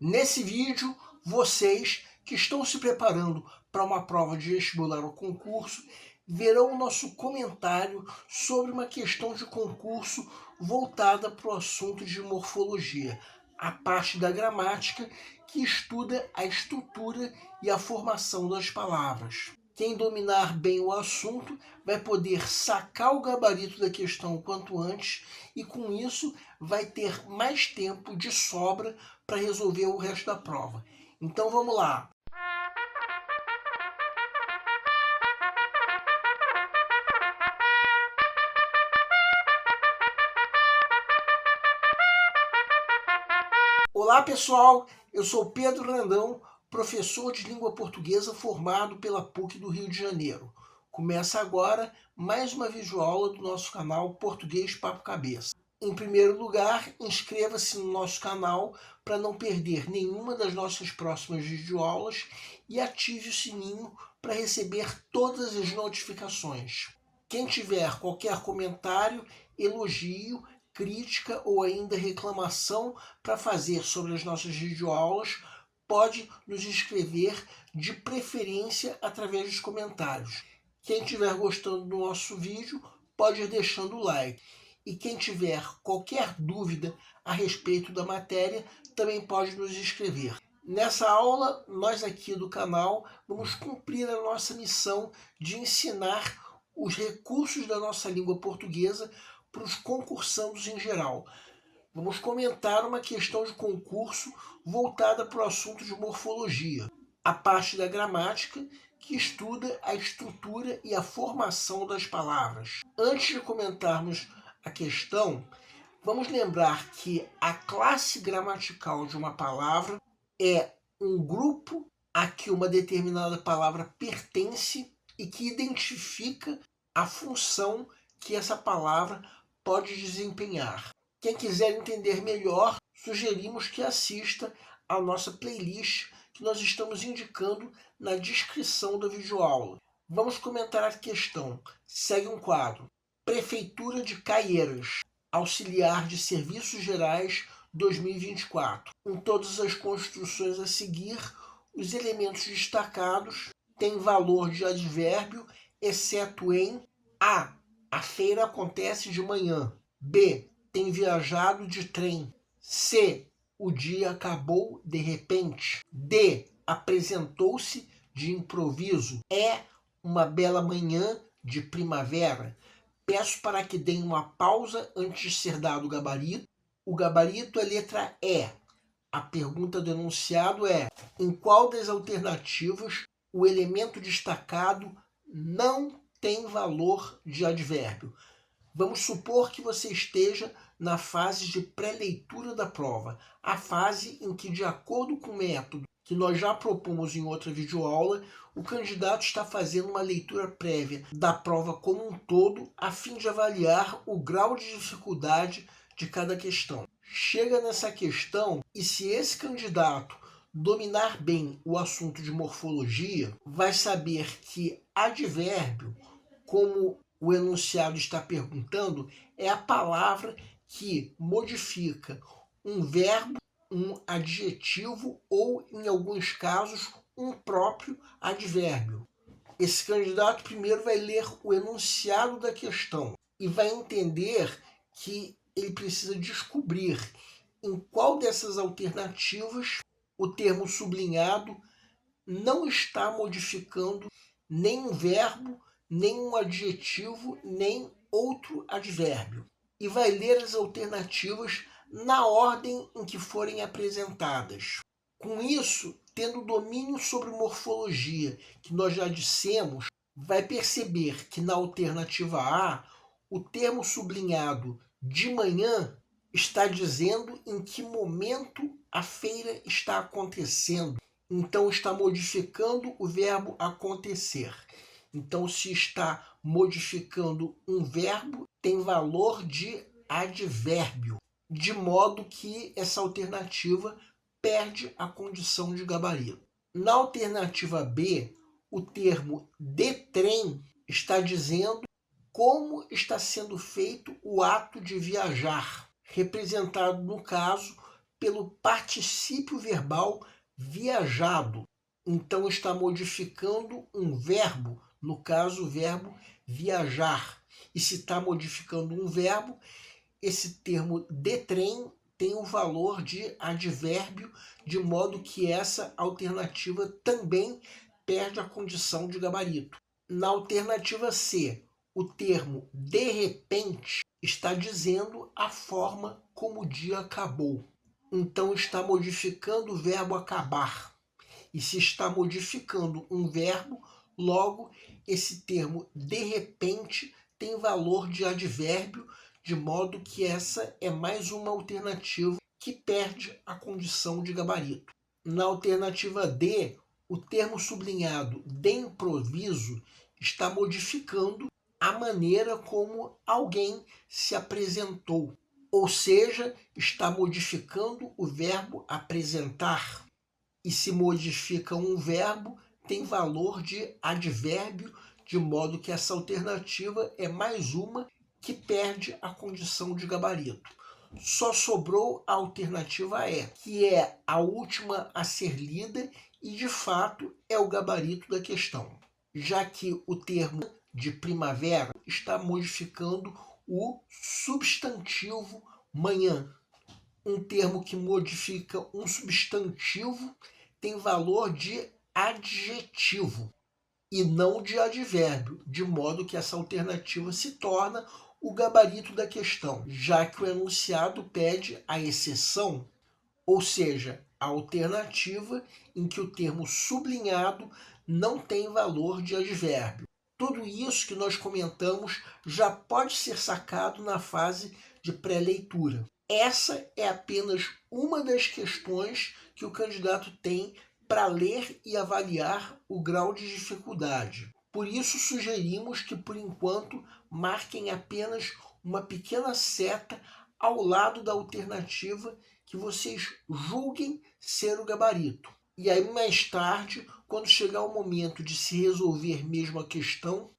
Nesse vídeo, vocês que estão se preparando para uma prova de vestibular ou concurso, verão o nosso comentário sobre uma questão de concurso voltada para o assunto de morfologia, a parte da gramática que estuda a estrutura e a formação das palavras. Quem dominar bem o assunto vai poder sacar o gabarito da questão o quanto antes e, com isso, vai ter mais tempo de sobra para resolver o resto da prova. Então vamos lá! Olá pessoal, eu sou Pedro Randão, professor de língua portuguesa formado pela PUC do Rio de Janeiro. Começa agora mais uma videoaula do nosso canal Português Papo Cabeça. Em primeiro lugar, inscreva-se no nosso canal para não perder nenhuma das nossas próximas videoaulas e ative o sininho para receber todas as notificações. Quem tiver qualquer comentário, elogio, crítica ou ainda reclamação para fazer sobre as nossas videoaulas, pode nos escrever de preferência através dos comentários. Quem estiver gostando do nosso vídeo, pode ir deixando o like. E quem tiver qualquer dúvida a respeito da matéria, também pode nos escrever. Nessa aula, nós aqui do canal vamos cumprir a nossa missão de ensinar os recursos da nossa língua portuguesa para os concursandos em geral. Vamos comentar uma questão de concurso voltada para o assunto de morfologia, a parte da gramática que estuda a estrutura e a formação das palavras. Antes de comentarmos a questão, vamos lembrar que a classe gramatical de uma palavra é um grupo a que uma determinada palavra pertence e que identifica a função que essa palavra pode desempenhar. Quem quiser entender melhor, sugerimos que assista à nossa playlist que nós estamos indicando na descrição da videoaula. Vamos comentar a questão. Segue um quadro. Prefeitura de Caieiras, Auxiliar de Serviços Gerais 2024. Em todas as construções a seguir, os elementos destacados têm valor de advérbio, exceto em A. A feira acontece de manhã. B. Tem viajado de trem. C. O dia acabou de repente. D. Apresentou-se de improviso. E. Uma bela manhã de primavera. Peço para que deem uma pausa antes de ser dado o gabarito. O gabarito é letra E. A pergunta do enunciado é: em qual das alternativas o elemento destacado não tem valor de advérbio? Vamos supor que você esteja na fase de pré-leitura da prova, a fase em que, de acordo com o método que nós já propomos em outra videoaula, o candidato está fazendo uma leitura prévia da prova como um todo, a fim de avaliar o grau de dificuldade de cada questão. Chega nessa questão e, se esse candidato dominar bem o assunto de morfologia, vai saber que advérbio, como o enunciado está perguntando, é a palavra que modifica um verbo, um adjetivo ou, em alguns casos, um próprio advérbio. Esse candidato primeiro vai ler o enunciado da questão e vai entender que ele precisa descobrir em qual dessas alternativas o termo sublinhado não está modificando nem um verbo, nem um adjetivo, nem outro advérbio. E vai ler as alternativas na ordem em que forem apresentadas. Com isso, tendo domínio sobre morfologia, que nós já dissemos, vai perceber que na alternativa A, o termo sublinhado de manhã está dizendo em que momento a feira está acontecendo. Então, está modificando o verbo acontecer. Então, se está modificando um verbo, tem valor de advérbio, de modo que essa alternativa perde a condição de gabarito. Na alternativa B, o termo de trem está dizendo como está sendo feito o ato de viajar, representado, no caso, pelo particípio verbal viajado. Então está modificando um verbo, no caso o verbo viajar. E se está modificando um verbo, esse termo de trem tem o valor de advérbio, de modo que essa alternativa também perde a condição de gabarito. Na alternativa C, o termo de repente está dizendo a forma como o dia acabou. Então está modificando o verbo acabar. E se está modificando um verbo, logo esse termo de repente tem valor de advérbio, de modo que essa é mais uma alternativa que perde a condição de gabarito. Na alternativa D, o termo sublinhado de improviso está modificando a maneira como alguém se apresentou, ou seja, está modificando o verbo apresentar. E se modifica um verbo, tem valor de advérbio, de modo que essa alternativa é mais uma que perde a condição de gabarito. Só sobrou a alternativa E, que é a última a ser lida e, de fato, é o gabarito da questão, já que o termo de primavera está modificando o substantivo manhã. Um termo que modifica um substantivo tem valor de adjetivo e não de advérbio, de modo que essa alternativa se torna o gabarito da questão, já que o enunciado pede a exceção, ou seja, a alternativa em que o termo sublinhado não tem valor de advérbio. Tudo isso que nós comentamos já pode ser sacado na fase de pré-leitura. Essa é apenas uma das questões que o candidato tem para ler e avaliar o grau de dificuldade. Por isso, sugerimos que, por enquanto, marquem apenas uma pequena seta ao lado da alternativa que vocês julguem ser o gabarito. E aí, mais tarde, quando chegar o momento de se resolver mesmo a questão,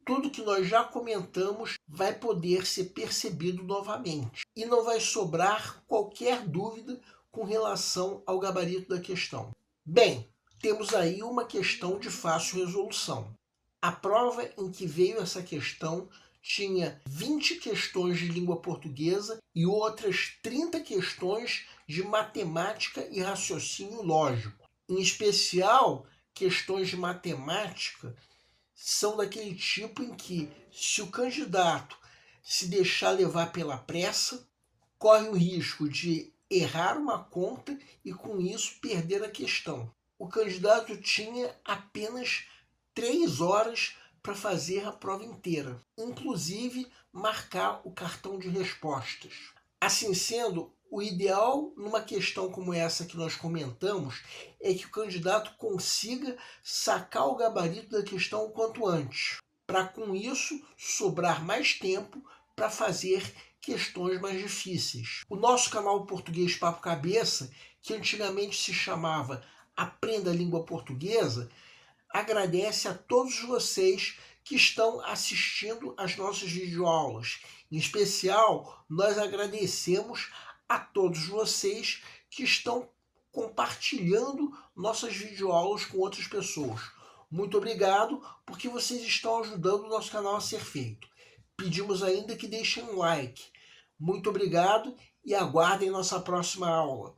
tudo que nós já comentamos vai poder ser percebido novamente. E não vai sobrar qualquer dúvida com relação ao gabarito da questão. Bem, temos aí uma questão de fácil resolução. A prova em que veio essa questão tinha 20 questões de língua portuguesa e outras 30 questões de matemática e raciocínio lógico. Em especial, questões de matemática são daquele tipo em que, se o candidato se deixar levar pela pressa, corre o risco de errar uma conta e, com isso, perder a questão. O candidato tinha apenas 3 horas para fazer a prova inteira, inclusive marcar o cartão de respostas. Assim sendo, o ideal numa questão como essa que nós comentamos é que o candidato consiga sacar o gabarito da questão o quanto antes, para com isso sobrar mais tempo para fazer questões mais difíceis. O nosso canal Português Papo Cabeça, que antigamente se chamava Aprenda a Língua Portuguesa, agradece a todos vocês que estão assistindo às nossas videoaulas. Em especial, nós agradecemos a todos vocês que estão compartilhando nossas videoaulas com outras pessoas. Muito obrigado, porque vocês estão ajudando o nosso canal a ser feito. Pedimos ainda que deixem um like. Muito obrigado e aguardem nossa próxima aula.